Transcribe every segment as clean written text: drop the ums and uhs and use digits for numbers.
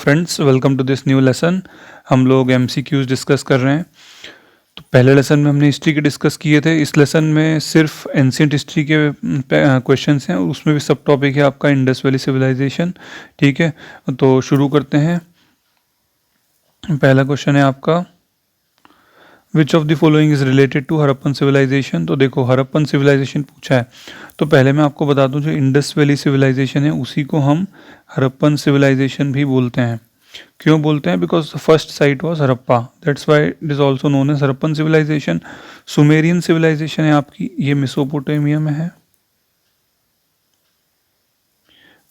Friends, welcome to this new lesson. हम लोग MCQs discuss कर रहे हैं। तो पहले लेसन में हमने हिस्ट्री के डिस्कस किए थे। इस लेसन में सिर्फ एंशियंट हिस्ट्री के क्वेश्चंस हैं और उसमें भी सब टॉपिक है आपका इंडस वैली सिविलाइजेशन। ठीक है, तो शुरू करते हैं। पहला क्वेश्चन है आपका, which of the following is related to Harappan civilization. तो देखो, हड़प्पन सिविलाइजेशन पूछा है तो पहले मैं आपको बता दूं, जो इंडस वैली सिविलाइजेशन है उसी को हम हड़प्पन सिविलाइजेशन भी बोलते हैं। क्यों बोलते हैं? Because the first site was Harappa, that's why it is also known as Harappan civilization. Sumerian civilization है आपकी, ये मेसोपोटामिया में है।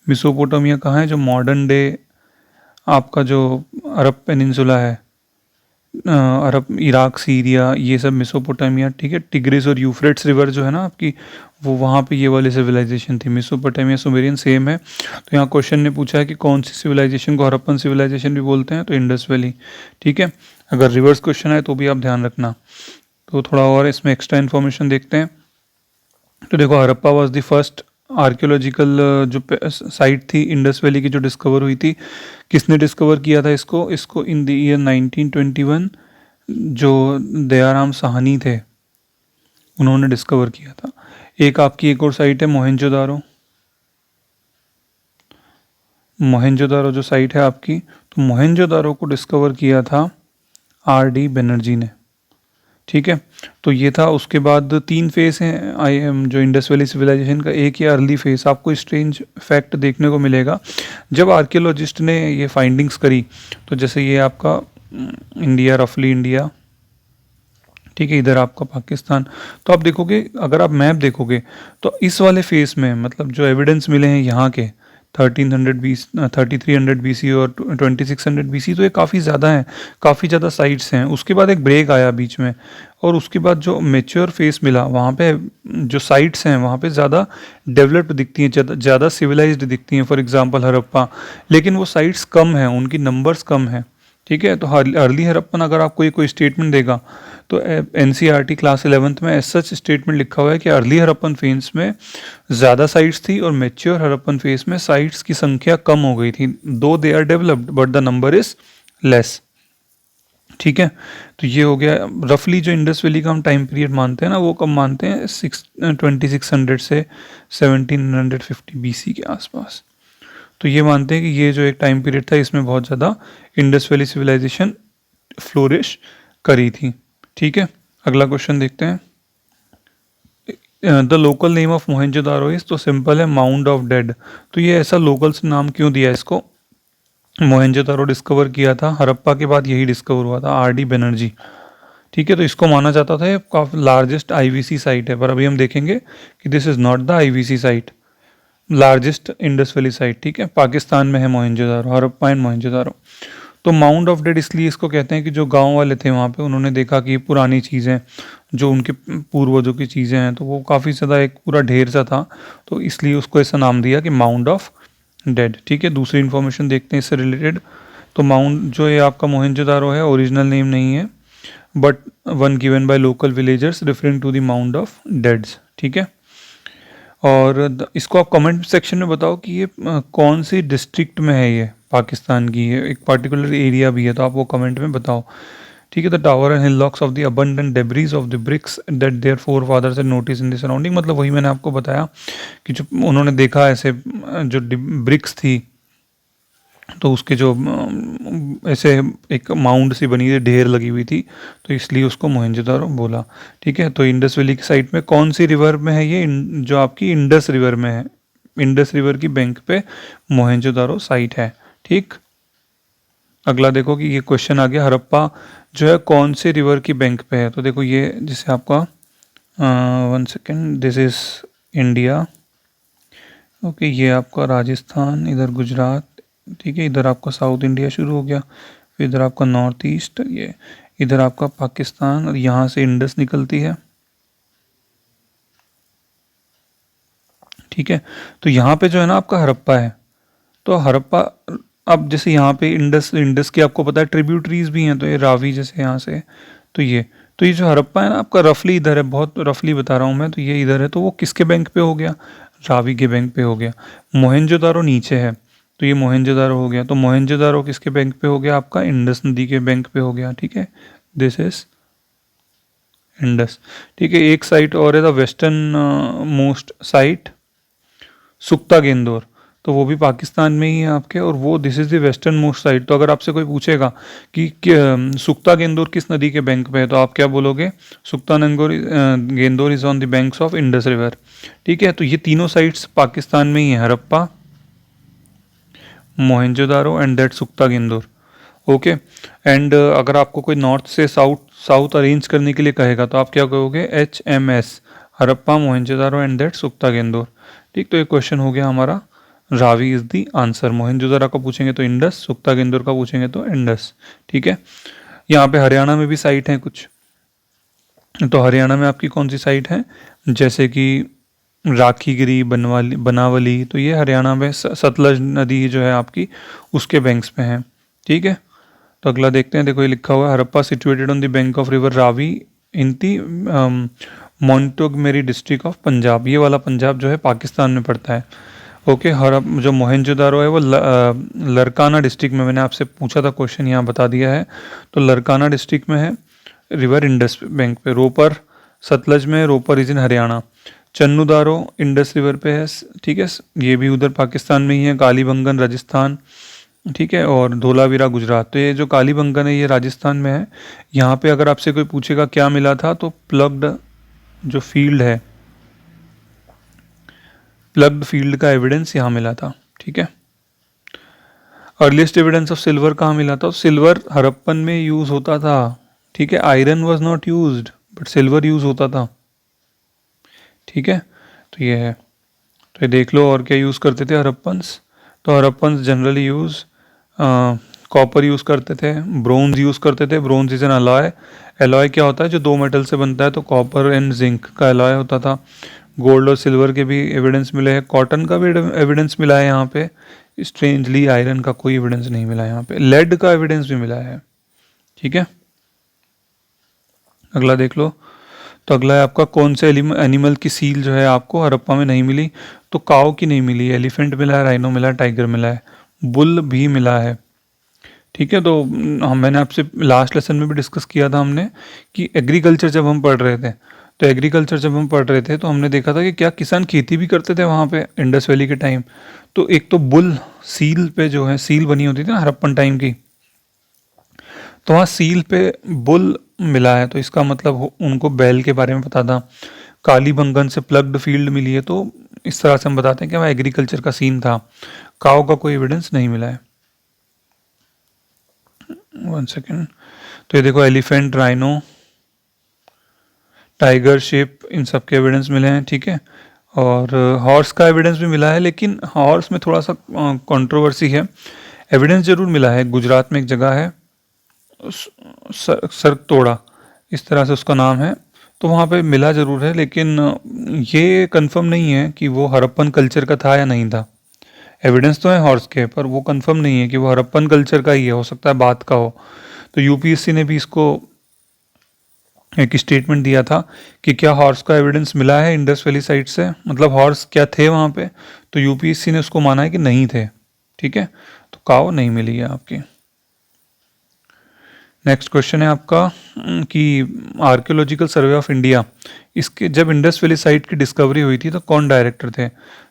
मेसोपोटामिया कहाँ है? जो मॉडर्न डे आपका जो अरब पेनिनसुला है, अरब, इराक, सीरिया, ये सब मेसोपोटामिया। ठीक है, टिग्रिस और यूफ्रेट्स रिवर जो है ना आपकी, वो वहाँ पे ये वाली सिविलाइजेशन थी। मेसोपोटामिया सुमेरियन सेम है। तो यहाँ क्वेश्चन ने पूछा है कि कौन सी सिविलाइजेशन को हड़प्पन सिविलाइजेशन भी बोलते हैं, तो इंडस वैली। ठीक है, अगर रिवर्स क्वेश्चन है तो भी आप ध्यान रखना। तो थोड़ा और इसमें एक्स्ट्रा इन्फॉर्मेशन देखते हैं। तो देखो, Harappa was the first archaeological जो साइट थी इंडस वैली की जो डिस्कवर हुई थी। किसने डिस्कवर किया था इसको इन द ईयर 1921 जो दयाराम साहनी थे उन्होंने डिस्कवर किया था। एक आपकी एक और साइट है मोहनजोदारो। मोहनजोदारो जो साइट है आपकी, तो मोहनजोदारो को डिस्कवर किया था आर.डी. बनर्जी ने। ठीक है, तो ये था। उसके बाद 3 फेस हैं आई एम जो इंडस वैली सिविलाइजेशन का। एक ये अर्ली फेस, आपको स्ट्रेंज फैक्ट देखने को मिलेगा जब आर्कियोलॉजिस्ट ने ये फाइंडिंग्स करी। तो जैसे ये आपका इंडिया, रफली इंडिया, ठीक है, इधर आपका पाकिस्तान। तो आप देखोगे, अगर आप मैप देखोगे तो इस वाले फेस में मतलब जो एविडेंस मिले हैं यहाँ के 3300 BC और 2600 BC, तो ये काफ़ी ज़्यादा है, काफ़ी ज़्यादा साइट्स हैं। उसके बाद एक ब्रेक आया बीच में और उसके बाद जो मेच्योर फेस मिला वहाँ पे जो साइट्स हैं वहाँ पे ज़्यादा डेवलप्ड दिखती हैं, ज़्यादा सिविलाइज्ड दिखती हैं। फॉर एग्जांपल हड़प्पा, लेकिन वो साइट्स कम हैं, उनकी नंबर्स कम हैं। ठीक है, तो अर्ली हड़प्पन अगर आपको ये कोई स्टेटमेंट देगा तो एनसीईआरटी क्लास 11th में ऐसा स्टेटमेंट लिखा हुआ है कि अर्ली हड़प्पन फेस में ज़्यादा साइट्स थी और मैच्योर हड़प्पन फेस में साइट्स की संख्या कम हो गई थी। Though they are developed but the number is less. ठीक है, तो ये हो गया रफली जो इंडस वैली का हम टाइम पीरियड मानते हैं ना, वो कब मानते हैं? 2600 से 1750 BC के आसपास। तो ये मानते हैं कि ये जो एक टाइम पीरियड था इसमें बहुत ज़्यादा इंडस वैली सिविलाइजेशन फ्लोरिश करी थी। ठीक है, अगला क्वेश्चन देखते हैं। The local name of Mohenjodaro is, तो सिंपल है, माउंड ऑफ डेड। तो ये ऐसा लोकल से नाम क्यों दिया इसको? मोहनजोदारो डिस्कवर किया था हड़प्पा के बाद, यही डिस्कवर हुआ था, आर.डी. बनर्जी। ठीक है, तो इसको माना जाता था ये काफी लार्जेस्ट आईवीसी साइट है, पर अभी हम देखेंगे कि this is not the IVC site, largest Indus valley site. ठीक है, पाकिस्तान में है मोहनजोदारो, हड़प्पा एंड मोहनजोदारो। तो माउंड ऑफ डेड इसलिए इसको कहते हैं कि जो गांव वाले थे वहाँ पे, उन्होंने देखा कि पुरानी चीज़ें जो उनके पूर्वजों की चीज़ें हैं तो वो काफ़ी ज़्यादा एक पूरा ढेर सा था, तो इसलिए उसको ऐसा नाम दिया कि माउंड ऑफ डेड। ठीक है, दूसरी इन्फॉर्मेशन देखते हैं इससे रिलेटेड। तो माउंट जो है आपका मोहनजोदारो है, ओरिजिनल नेम नहीं है, but one given by local villagers referring to the mound of deads. ठीक है, और इसको आप कमेंट सेक्शन में बताओ कि ये कौन सी डिस्ट्रिक्ट में है, ये पाकिस्तान की है, एक पर्टिकुलर एरिया भी है, तो आप वो कमेंट में बताओ। ठीक है, the tower and hillocks of the abundant debris of the bricks that their forefathers had notice in the surrounding. मतलब वही मैंने आपको बताया कि जो उन्होंने देखा ऐसे जो ब्रिक्स थी, तो उसके जो ऐसे एक माउंड सी बनी थी, ढेर लगी हुई थी, तो इसलिए उसको मोहनजोदारो बोला। ठीक है, तो इंडस वैली की साइड में कौन सी रिवर में है ये? जो आपकी इंडस रिवर में है, इंडस रिवर की बैंक पे मोहनजोदारो साइट है। ठीक, अगला देखो कि ये क्वेश्चन आ गया, हड़प्पा जो है कौन से रिवर की बैंक पे है? तो देखो ये जैसे आपका 1 second, this is India, okay, ये आपका राजस्थान, इधर गुजरात, ठीक है, इधर आपका साउथ इंडिया शुरू हो गया, फिर इधर आपका नॉर्थ ईस्ट, ये इधर आपका पाकिस्तान, और यहाँ से इंडस निकलती है। ठीक है, तो यहाँ पे जो है ना आपका हड़प्पा है। तो हड़प्पा, अब जैसे यहाँ पे इंडस की आपको पता है ट्रिब्यूटरीज भी हैं, तो ये रावी जैसे यहाँ से, तो ये जो हड़प्पा है ना आपका रफली इधर है, बहुत रफली बता रहा हूँ मैं, तो ये इधर है, तो वो किसके बैंक पे हो गया? रावी के बैंक पे हो गया। मोहनजोदारो नीचे है, तो ये मोहनजोदारो हो गया। तो मोहनजोदारो किसके बैंक पे हो गया आपका? इंडस नदी के बैंक पे हो गया, ठीक है। दिस इज इंडस, ठीक है। एक साइट और है द वेस्टर्न मोस्ट साइट सुक्ता गेंदोर, तो वो भी पाकिस्तान में ही है आपके, और वो this is the western most site. तो अगर आपसे कोई पूछेगा कि सुक्ता गेंदोर किस नदी के बैंक पे है, तो आप क्या बोलोगे? सुक्ता Dor is on the banks of Indus river, ठीक है। तो ये तीनों साइट्स पाकिस्तान में ही है, हड़प्पा, मोहनजोदारो एंड दैट सुक्ता गेंदोर, ओके। एंड अगर आपको कोई नॉर्थ से साउथ साउथ अरेंज करने के लिए कहेगा तो आप क्या कहोगे? HMS, Harappa, Mohenjodaro and that सुक्ता गेंदोर, ठीक। तो ये क्वेश्चन हो गया हमारा, Ravi is the answer. Mohenjodaro का पूछेंगे तो इंडस, सुक्ता गेंदोर का पूछेंगे तो इंडस, ठीक है। यहाँ पे हरियाणा में भी साइट हैं कुछ, तो हरियाणा में आपकी कौन सी साइट है? जैसे कि राखीगिरी, बनावली, तो ये हरियाणा में सतलज नदी जो है आपकी उसके बैंक्स पे हैं, ठीक है। तो अगला देखते हैं, देखो ये लिखा हुआ है, Harappa situated on the bank of river Ravi in the Montgomery district of Punjab, ये वाला पंजाब जो है पाकिस्तान में पड़ता है, ओके। जो मोहनजोदारो है वो लरकाना डिस्ट्रिक्ट में, मैंने आपसे पूछा था क्वेश्चन, यहाँ बता दिया है, तो लरकाना डिस्ट्रिक्ट में है, रिवर इंडस बैंक पे। रोपर सतलज में, Ropar is in Haryana. Chanhudaro Indus river पे है, ठीक है, ये भी उधर पाकिस्तान में ही है। कालीबंगन राजस्थान, ठीक है, और धोलावीरा गुजरात। तो ये जो कालीबंगन है ये राजस्थान में है। यहाँ पे अगर आपसे कोई पूछेगा क्या मिला था, तो प्लग्ड जो फील्ड है, प्लग्ड फील्ड का एविडेंस यहाँ मिला था, ठीक है। अर्लीस्ट एविडेंस ऑफ सिल्वर कहाँ मिला था? सिल्वर हड़प्पन में यूज होता था, ठीक है। Iron was not used but silver use होता था, ठीक है। तो ये है, तो ये देख लो। और क्या यूज़ करते थे हड़प्पन्स? तो Harappans generally use copper use करते थे, ब्रोंज यूज़ करते थे। Bronze is an alloy, alloy क्या होता है? जो दो मेटल से बनता है, तो कॉपर एंड जिंक का एलॉय होता था। गोल्ड और सिल्वर के भी एविडेंस मिले हैं, कॉटन का भी एविडेंस मिला है यहाँ पे। स्ट्रेंजली आयरन का कोई एविडेंस नहीं मिला यहाँ पे। लेड का एविडेंस भी मिला है, ठीक है। अगला देख लो, तो अगला है आपका, कौन से एनिमल की सील जो है आपको हड़प्पा में नहीं मिली? तो काऊ की नहीं मिली, एलिफेंट मिला है, राइनो मिला है, टाइगर मिला है, बुल भी मिला है, ठीक है। तो हम मैंने आपसे लास्ट लेसन में भी डिस्कस किया था हमने कि एग्रीकल्चर जब हम पढ़ रहे थे, तो एग्रीकल्चर जब हम पढ़ रहे थे तो हमने देखा था कि क्या किसान खेती भी करते थे वहाँ पे इंडस वैली के टाइम। तो एक तो बुल सील पे जो है, सील बनी होती थी ना हड़प्पन टाइम की, तो वहाँ सील पे बुल मिला है, तो इसका मतलब उनको बैल के बारे में पता था। कालीबंगन से प्लग्ड फील्ड मिली है, तो इस तरह से हम बताते हैं कि वहाँ एग्रीकल्चर का सीन था। काऊ का कोई एविडेंस नहीं मिला है। 1 सेकेंड, तो ये देखो, एलिफेंट, राइनो, टाइगर, शेप, इन सब के एविडेंस मिले हैं, ठीक है। और हॉर्स का एविडेंस भी मिला है, लेकिन हॉर्स में थोड़ा सा कंट्रोवर्सी है। एविडेंस जरूर मिला है, गुजरात में एक जगह है सरतोड़ा, इस तरह से उसका नाम है, तो वहाँ पे मिला ज़रूर है, लेकिन ये कंफर्म नहीं है कि वो हड़प्पन कल्चर का था या नहीं था। एविडेंस तो है हॉर्स के, पर वो कंफर्म नहीं है कि वो हड़प्पन कल्चर का ही है, हो सकता है बात का हो। तो यूपीएससी ने भी इसको एक स्टेटमेंट दिया था कि क्या हॉर्स का एविडेंस मिला है इंडस वैली साइड से, मतलब हॉर्स क्या थे वहाँ पे, तो यूपीएससी ने उसको माना है कि नहीं थे, ठीक है। तो काऊ नहीं मिली है आपकी। नेक्स्ट क्वेश्चन है आपका कि आर्कियोलॉजिकल सर्वे ऑफ इंडिया, इसके जब इंडस वैली साइट की डिस्कवरी हुई थी तो कौन डायरेक्टर थे?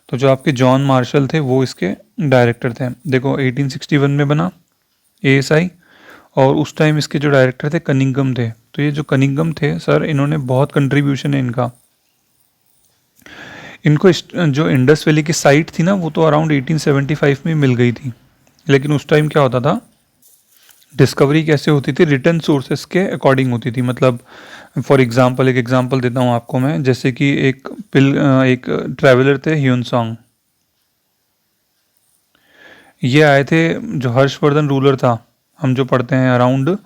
तो जो आपके जॉन मार्शल थे वो इसके डायरेक्टर थे। देखो 1861 में बना ASI, और उस टाइम इसके जो डायरेक्टर थे कनिंगम थे। तो ये जो कनिंगम थे सर, इन्होंने बहुत कंट्रीब्यूशन है इनका। इनको जो इंडस वैली की साइट थी ना, वो तो अराउंड 1875 में मिल गई थी, लेकिन उस टाइम क्या होता था, डिस्कवरी कैसे होती थी? रिटर्न सोर्सेस के अकॉर्डिंग होती थी। मतलब फॉर एग्जांपल, एक एग्जांपल देता हूँ आपको मैं, जैसे कि एक ट्रैवलर थे ह्यूनसोंग, ये आए थे, जो हर्षवर्धन रूलर था, हम जो पढ़ते हैं अराउंड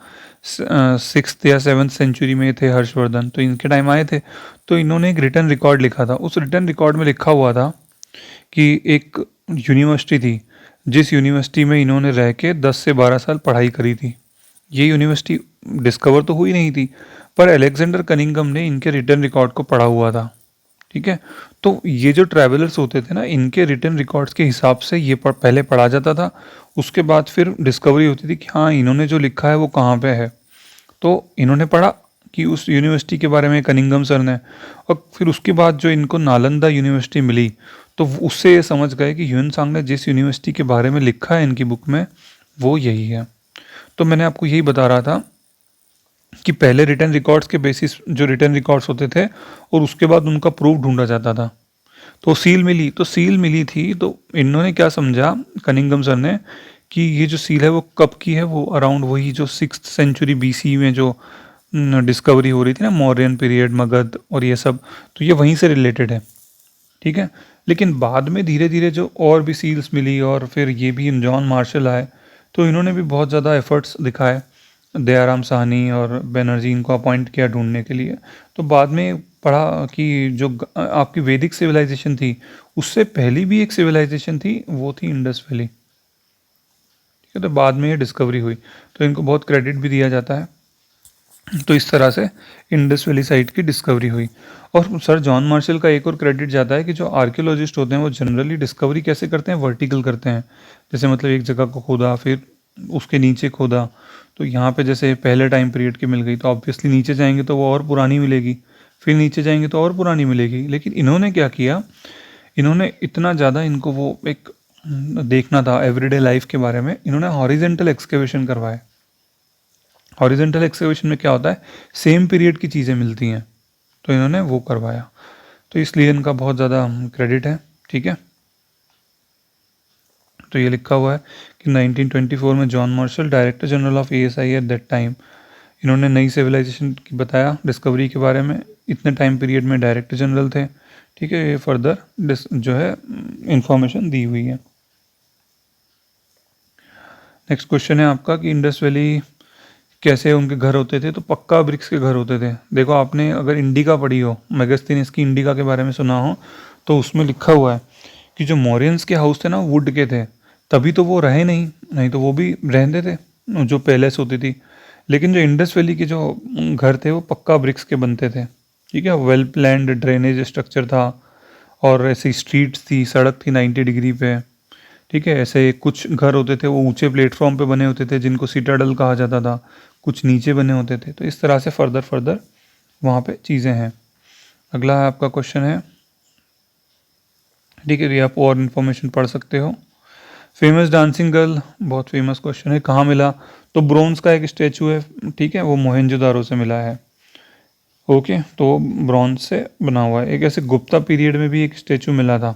6th या 7th सेंचुरी में थे हर्षवर्धन, तो इनके टाइम आए थे। तो इन्होंने एक रिटर्न रिकॉर्ड लिखा था, उस रिटर्न रिकॉर्ड में लिखा हुआ था कि एक यूनिवर्सिटी थी, जिस यूनिवर्सिटी में इन्होंने रह के 10 से 12 साल पढ़ाई करी थी। ये यूनिवर्सिटी डिस्कवर तो हुई नहीं थी, पर अलेक्जेंडर कनिंगम ने इनके रिटर्न रिकॉर्ड को पढ़ा हुआ था, ठीक है। तो ये जो ट्रैवलर्स होते थे ना, इनके रिटन रिकॉर्ड्स के हिसाब से ये पहले पढ़ा जाता था, उसके बाद फिर डिस्कवरी होती थी कि हाँ इन्होंने जो लिखा है वो कहाँ पे है। तो इन्होंने पढ़ा कि उस यूनिवर्सिटी के बारे में कनिंगम सर ने, और फिर उसके बाद जो इनको नालंदा यूनिवर्सिटी मिली, तो उससे ये समझ गए कि ह्यून सांग ने जिस यूनिवर्सिटी के बारे में लिखा है इनकी बुक में वो यही है। तो मैंने आपको यही बता रहा था कि पहले रिटन रिकॉर्ड्स के बेसिस जो रिटन रिकॉर्ड्स होते थे और उसके बाद उनका प्रूफ ढूंढा जाता था। तो सील मिली थी, तो इन्होंने क्या समझा कनिंगम सर ने कि ये जो सील है वो कब की है, वो अराउंड वही जो 6th सेंचुरी BC में जो डिस्कवरी हो रही थी ना, मौर्यन पीरियड, मगध और ये सब, तो ये वहीं से रिलेटेड है। ठीक है। लेकिन बाद में धीरे धीरे जो और भी सील्स मिली और फिर ये भी जॉन मार्शल आए, तो इन्होंने भी बहुत ज़्यादा एफर्ट्स दिखाए, दयाराम साहनी और बनर्जी इनको अपॉइंट किया ढूंढने के लिए। तो बाद में पढ़ा कि जो आपकी वैदिक सिविलाइजेशन थी उससे पहले भी एक सिविलाइजेशन थी, वो थी इंडस वैली। ठीक है। तो बाद में ये डिस्कवरी हुई, तो इनको बहुत क्रेडिट भी दिया जाता है। तो इस तरह से इंडस वैली साइट की डिस्कवरी हुई। और सर जॉन मार्शल का एक और क्रेडिट जाता है कि जो आर्कियोलॉजिस्ट होते हैं वो जनरली डिस्कवरी कैसे करते हैं, वर्टिकल करते हैं। जैसे मतलब एक जगह को खोदा, फिर उसके नीचे खोदा, तो यहाँ पे जैसे पहले टाइम पीरियड की मिल गई तो ऑब्वियसली नीचे जाएंगे तो वो और पुरानी मिलेगी, फिर नीचे जाएंगे तो और पुरानी मिलेगी। लेकिन इन्होंने क्या किया, इन्होंने इतना ज़्यादा इनको वो एक देखना था एवरीडे लाइफ के बारे में, इन्होंने हॉरिजेंटल एक्सकेवेशन करवाए। हॉरिजेंटल एक्सकेवेशन में क्या होता है, सेम पीरियड की चीज़ें मिलती हैं, तो इन्होंने वो करवाया, तो इसलिए इनका बहुत ज़्यादा क्रेडिट है। ठीक है। तो ये लिखा हुआ है कि 1924 में John Marshall director general of ASI at that time, इन्होंने नई सिविलाइजेशन की बताया डिस्कवरी के बारे में, इतने टाइम पीरियड में डायरेक्टर जनरल थे। ठीक है। ये फर्दर जो है इंफॉर्मेशन दी हुई है। नेक्स्ट क्वेश्चन है आपका कि इंडस वैली कैसे उनके घर होते थे, तो पक्का ब्रिक्स के घर होते थे। देखो आपने अगर इंडिका पढ़ी हो, मेगस्थनीज की इंडिका के बारे में सुना हो, तो उसमें लिखा हुआ है कि जो मौर्यंस के हाउस थे ना वुड के थे, तभी तो वो रहे नहीं, नहीं तो वो भी रहते थे जो पैलेस होती थी। लेकिन जो इंडस वैली के जो घर थे वो पक्का ब्रिक्स के बनते थे। ठीक है। वेल प्लान्ड ड्रेनेज स्ट्रक्चर था, और ऐसी स्ट्रीट्स थी, सड़क थी 90 डिग्री पे। ठीक है। ऐसे कुछ घर होते थे वो ऊंचे प्लेटफॉर्म पे बने होते थे जिनको सिटाडल कहा जाता था, कुछ नीचे बने होते थे। तो इस तरह से फर्दर फर्दर वहाँ पे चीज़ें हैं। अगला आपका क्वेश्चन है, ठीक है, ये आप और इन्फॉर्मेशन पढ़ सकते हो। फेमस डांसिंग गर्ल, बहुत फेमस क्वेश्चन है, कहाँ मिला, तो ब्रोंज का एक स्टेचू है। ठीक है। वो मोहनजोदारो से मिला है। ओके। तो ब्रॉन्ज से बना हुआ है। एक ऐसे गुप्ता पीरियड में भी एक स्टेचू मिला था,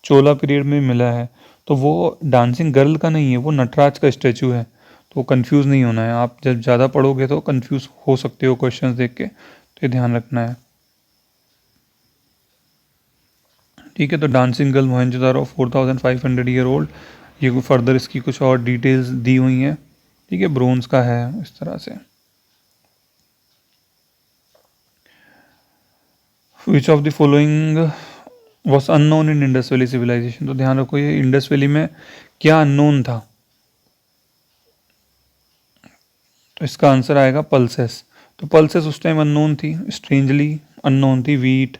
चोला पीरियड में मिला है, तो वो डांसिंग गर्ल का नहीं है, वो नटराज का स्टैचू है। तो कंफ्यूज नहीं होना है, आप जब ज़्यादा पढ़ोगे तो कंफ्यूज हो सकते हो क्वेश्चंस देख के, तो ये ध्यान रखना है। ठीक है। तो dancing girl Mohenjodaro 4500 year old, ये फर्दर इसकी कुछ और डिटेल्स दी हुई हैं। ठीक है। ब्रोंज का है इस तरह से। Which of the following was unknown in Indus valley civilization, तो ध्यान रखो ये इंडस वैली में क्या अननोन था, तो इसका आंसर आएगा पल्सेस। तो पल्सेस उस टाइम अननोन थी, स्ट्रेंजली अननोन थी। वीट,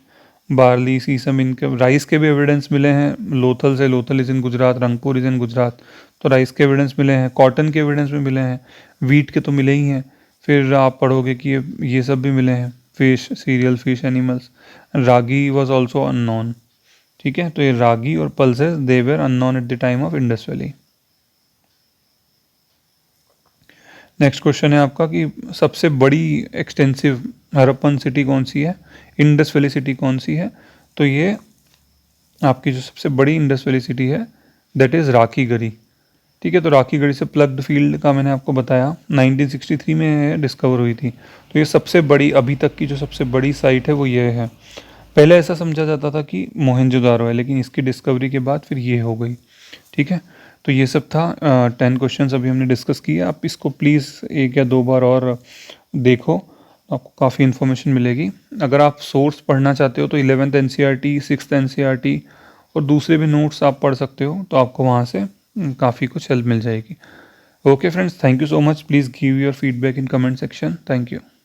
बार्ली, सीसम, इनके राइस के भी एविडेंस मिले हैं लोथल से, Lothal is in Gujarat, Rangpur is in Gujarat, तो राइस के एविडेंस मिले हैं। कॉटन के एविडेंस भी मिले हैं, वीट के तो मिले ही हैं। फिर आप पढ़ोगे कि ये सब भी मिले हैं, fish, serial, fish, animals. Ragi was also unknown. ठीक है। तो ये रागी और pulses they were unknown at the time of Indus valley. Next question है आपका कि सबसे बड़ी एक्सटेंसिव हड़प्पन सिटी कौन सी है, इंडस वैली सिटी कौन सी है, तो ये आपकी जो सबसे बड़ी इंडस वैली सिटी है दैट इज़ राखीगढ़ी। ठीक है। तो राखीगढ़ी से प्लग्ड फील्ड का मैंने आपको बताया 1963 में डिस्कवर हुई थी। तो ये सबसे बड़ी अभी तक की जो सबसे बड़ी साइट है वो ये है। पहले ऐसा समझा जाता था कि मोहनजोदारो है, लेकिन इसकी डिस्कवरी के बाद फिर ये हो गई। ठीक है। तो ये सब था 10 क्वेश्चंस अभी हमने डिस्कस किए। आप इसको प्लीज़ एक या दो बार और देखो, आपको काफ़ी इन्फॉर्मेशन मिलेगी। अगर आप सोर्स पढ़ना चाहते हो तो 11th NCERT, 6th NCERT और दूसरे भी नोट्स आप पढ़ सकते हो, तो आपको वहाँ से काफ़ी कुछ हेल्प मिल जाएगी। Okay friends, thank you so much. Please give your feedback in comment section. Thank you.